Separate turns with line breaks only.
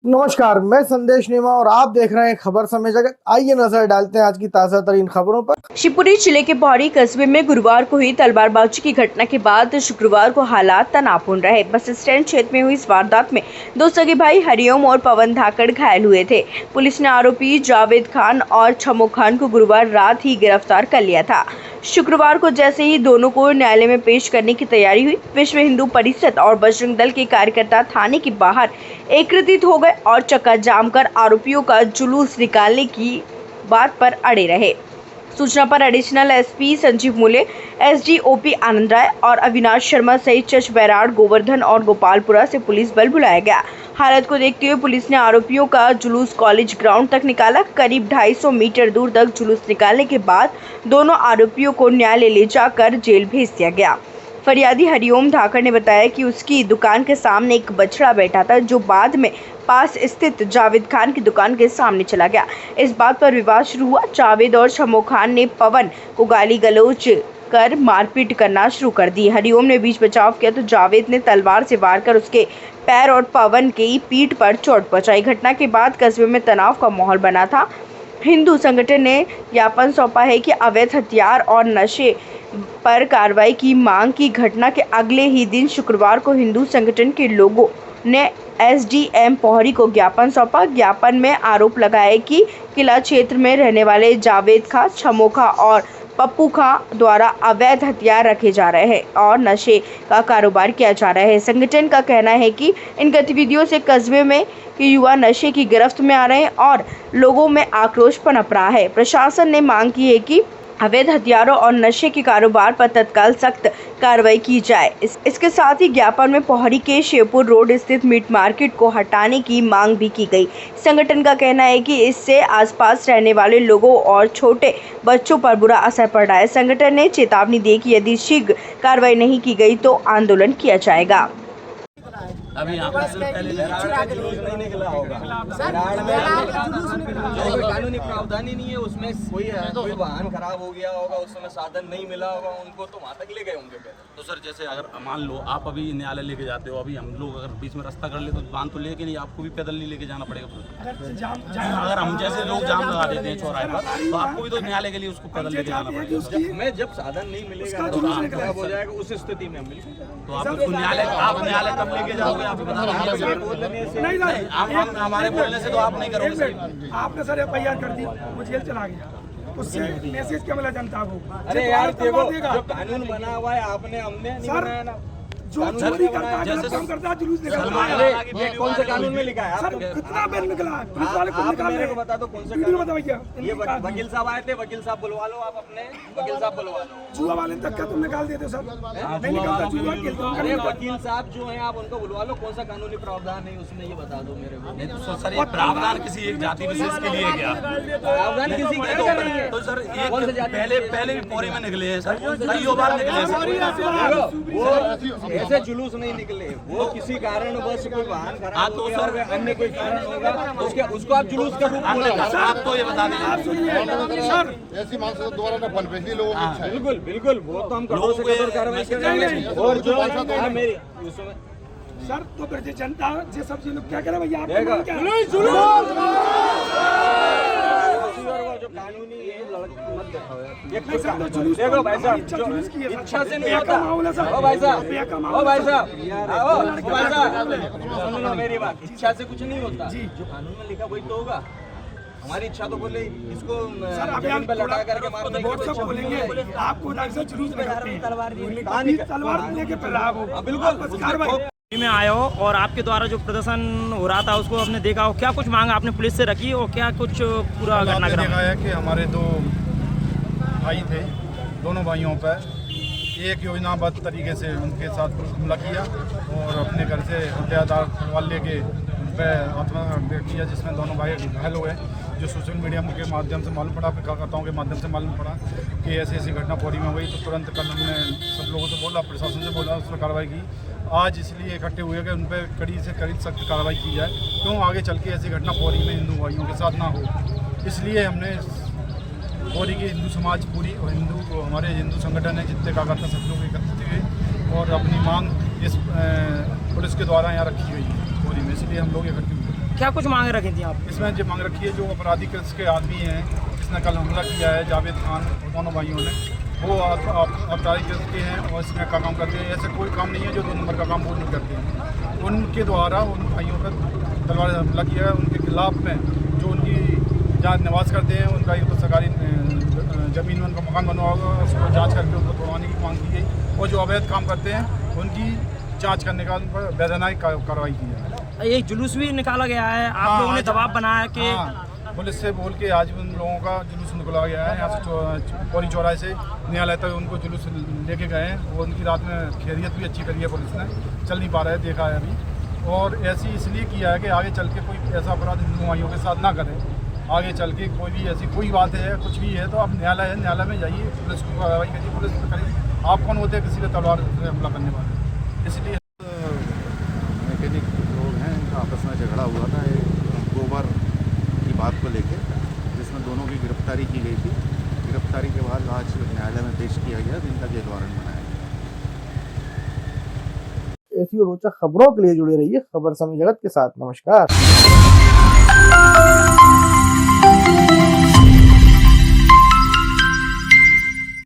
नमस्कार, मैं संदेश नेमा और आप देख रहे हैं खबर समय जगत। आइए नजर डालते हैं आज की ताजा तरीन खबरों पर।
शिवपुरी जिले के पौड़ी कस्बे में गुरुवार को हुई तलवारबाजी की घटना के बाद शुक्रवार को हालात तनावपूर्ण रहे। बस स्टैंड क्षेत्र में हुई इस वारदात में दो सगे भाई हरिओम और पवन धाकड़ घायल हुए थे। पुलिस ने आरोपी जावेद खान और छमो खान को गुरुवार रात ही गिरफ्तार कर लिया था। शुक्रवार को जैसे ही दोनों को न्यायालय में पेश करने की तैयारी हुई, विश्व हिंदू परिषद और बजरंग दल के कार्यकर्ता थाने के बाहर एकत्रित हो गए और चक्का जाम कर आरोपियों का जुलूस निकालने की बात पर अड़े रहे। सूचना पर एडिशनल एसपी संजीव मूले, एसडीओपी आनंद राय और अविनाश शर्मा सहित चच बैराड़, गोवर्धन और गोपालपुरा से पुलिस बल बुलाया गया। हालत को देखते हुए पुलिस ने आरोपियों का जुलूस कॉलेज ग्राउंड तक निकाला। करीब 250 मीटर दूर तक जुलूस निकालने के बाद दोनों आरोपियों को न्यायालय ले जाकर जेल भेज दिया गया। फरियादी हरिओम धाकड़ ने बताया कि उसकी दुकान के सामने एक बछड़ा बैठा था, जो बाद में पास स्थित जावेद खान की दुकान के सामने चला गया। इस बात पर विवाद शुरू हुआ। जावेद और छमो खान ने पवन को गाली गलौज कर मारपीट करना शुरू कर दी। हरिओम ने बीच बचाव किया तो जावेद ने तलवार से वार कर उसके पैर और पवन की पीठ पर चोट पहुंचाई। घटना के बाद कस्बे में तनाव का माहौल बना था। हिंदू संगठन ने ज्ञापन सौंपा है कि अवैध हथियार और नशे पर कार्रवाई की मांग की। घटना के अगले ही दिन शुक्रवार को हिंदू संगठन के लोगों ने एसडीएम पौड़ी को ज्ञापन सौंपा। ज्ञापन में आरोप लगाए कि किला क्षेत्र में रहने वाले जावेद खां, छमो खां और पप्पू खां द्वारा अवैध हथियार रखे जा रहे हैं और नशे का कारोबार किया जा रहा है। संगठन का कहना है कि इन गतिविधियों से कस्बे में के युवा नशे की गिरफ्त में आ रहे हैं और लोगों में आक्रोश पनप रहा है। प्रशासन ने मांग की है कि अवैध हथियारों और नशे के कारोबार पर तत्काल सख्त कार्रवाई की जाए। इसके साथ ही ज्ञापन में पौड़ी के शिवपुर रोड स्थित मीट मार्केट को हटाने की मांग भी की गई। संगठन का कहना है कि इससे आसपास रहने वाले लोगों और छोटे बच्चों पर बुरा असर पड़ रहा है। संगठन ने चेतावनी दी कि यदि शीघ्र कार्रवाई नहीं की गई तो आंदोलन किया जाएगा।
अभी यहाँ पर पहले नहीं निकला होगा। कानूनी प्रावधान ही नहीं है उसमें। कोई वाहन खराब हो गया होगा, उस समय साधन नहीं मिला होगा उनको, तो वहाँ तक ले गए होंगे पहले।
तो सर जैसे अगर मान लो आप अभी न्यायालय लेके जाते हो, अभी हम लोग अगर बीच में रास्ता कर ले तो वाहन तो लेके नहीं, आपको भी पैदल नहीं लेके जाना पड़ेगा। अगर हम जैसे लोग जाम लगा देते हैं चौराहे पर, तो आपको भी तो न्यायालय के लिए उसको पैदल लेके जाना पड़ेगा।
हमें जब साधन नहीं मिलेगा तो वाहन खराब हो जाएगा, उस स्थिति में हम
तो आप उसको न्यायालय कब लेके जाओगे? आप हमारे बोलने से तो आप नहीं करोगे सर।
आपने सर एफआईआर कर दी, वो जेल चला गया, उससे मैसेज क्या मिला जनता को?
अरे यार देखो, जो कानून बना हुआ है आपने हमने नहीं बनाया ना।
जो चोरी करता है, गलत काम करता है, जुलूस निकालता है।
कौन से कानून में लिखा है?
सर कितना बिल निकला? पुलिस वाले को निकाल रहे हैं।
बता दो कौन से
वीडियो बता भैया।
ये वकील साहब आए थे, वकील साहब बुलवा लो, आप अपने वकील साहब बुलवा लो।
जुआ वाले तक क्या तुम निकाल देते हो सर? नहीं निकालता जुआ।
अरे वकील साहब जो हैं आप उनको बुलवा लो। कौन सा कानूनी प्रावधान है उसमें ये बता दो मेरे को।
नहीं तो सर ये प्रावधान किसी एक जाति विशेष के लिए क्या?
प्रावधान किसी के
तो सर पहले भी पौड़ी में निकले हैं सर, कई बार निकले हैं सर।
वो ऐसे जुलूस नहीं निकले, वो किसी कारण बस कोई वाहन खराब हो गया और अन्य कोई कारण होगा उसको आप जुलूस का रूप बोलेगा।
आप तो ये बता दीजिए
सर,
ऐसी मानसिकता दोबारा न पनपे, इसलिए लोगों को
बिल्कुल बिल्कुल वो तो हम कठोर से कठोर कार्रवाई करेंगे। और जो मेरी उसमें
सर तो फिर जनता ये सब चीज लोग क्या करे भैया? आप
जो कानूनी है मत देखो भाई साहब, इच्छा से नहीं होता। ओ भाई साहब, ओ भाई साहब, सुन लो मेरी बात। इच्छा से कुछ नहीं होता, जो कानून में लिखा वही तो होगा। हमारी इच्छा तो बोले इसको जमीन पे लटा करके मारने की
बोलेंगे। आपको जुलूस तलवार लेके बिल्कुल
में आए हो और आपके द्वारा जो प्रदर्शन हो रहा था उसको आपने देखा हो, क्या कुछ मांग आपने पुलिस से रखी और क्या कुछ पूरा घटनाक्रम
देखा है कि हमारे दो भाई थे, दोनों भाइयों पर एक योजनाबद्ध तरीके से उनके साथ हमला किया और अपने घर से हथियार लेके उन पर आत्महत्या किया, जिसमें दोनों भाई घायल हो गए। जो सोशल मीडिया के माध्यम से मालूम पड़ा, कार्यकर्ताओं के माध्यम से मालूम पड़ा कि ऐसी ऐसी घटना पौड़ी में हुई, तो तुरंत कल हमने सब लोगों से बोला, प्रशासन से बोला, उस पर कार्रवाई की। आज इसलिए इकट्ठे हुए कि उन पर कड़ी से कड़ी सख्त कार्रवाई की जाए, क्यों आगे चल के ऐसी घटना पौड़ी में हिंदू भाइयों के साथ ना हो। इसलिए हमने पौड़ी की हिंदू समाज पूरी और हमारे हिंदू संगठन है जितने कार्यकर्ता सब लोग एकत्रित हुए और अपनी मांग इस पुलिस के द्वारा यहाँ रखी गई है पौड़ी में, इसलिए हम लोग इकट्ठे हुए।
क्या कुछ मांगे रखी थी आप?
इसमें जो मांग रखी है, जो अपराधी के आदमी हैं जिसने कल हमला किया है, जावेद खान और दोनों भाइयों ने, वो अपराधी के हैं और इसमें का काम करते हैं। ऐसे कोई काम नहीं है जो 2 नंबर का काम वो नहीं करते हैं। उनके द्वारा उन भाइयों पर तलवार से हमला किया है। उनके खिलाफ में जो उनकी जहाँ निवास करते हैं, उनका एक तो सरकारी ज़मीन में उनका मकान बनवा होगा, उसको जाँच करके उनको तोड़वाने की मांग की गई। और जो अवैध काम करते हैं उनकी जांच करने का उन पर वैधानिक कार्रवाई की है।
एक जुलूस भी निकाला गया है, आप लोगों ने दबाव बनाया कि
पुलिस से बोल के आज उन लोगों का जुलूस निकला गया है। यहाँ से पौरी चौराहे से न्यायालय तक उनको जुलूस लेके गए हैं। और उनकी रात में खैरियत भी अच्छी करी है पुलिस ने, चल नहीं पा रहा है, देखा है अभी। और ऐसी इसलिए किया है कि आगे चल के कोई ऐसा अपराध हिंदू भाइयों के साथ ना करे। आगे चल के कोई भी ऐसी कोई बात है, कुछ भी है, तो अब न्यायालय है, न्यायालय में जाइए, पुलिस को कार्रवाई करिए, पुलिस पे करिए। आप कौन होते हैं किसी पे तलवार से हमला करने वाले? इसलिए
मैकेनिक लोग हैं, इनका आपस में झगड़ा हुआ था एक गोबर की बात को लेकर, जिसमें दोनों की गिरफ्तारी की गई थी। गिरफ्तारी के बाद आज न्यायालय में पेश किया गया, जिनका जेल वारंट बनाया गया।
ऐसी रोचक खबरों के लिए जुड़े रहिए खबर समय जगत के साथ। नमस्कार।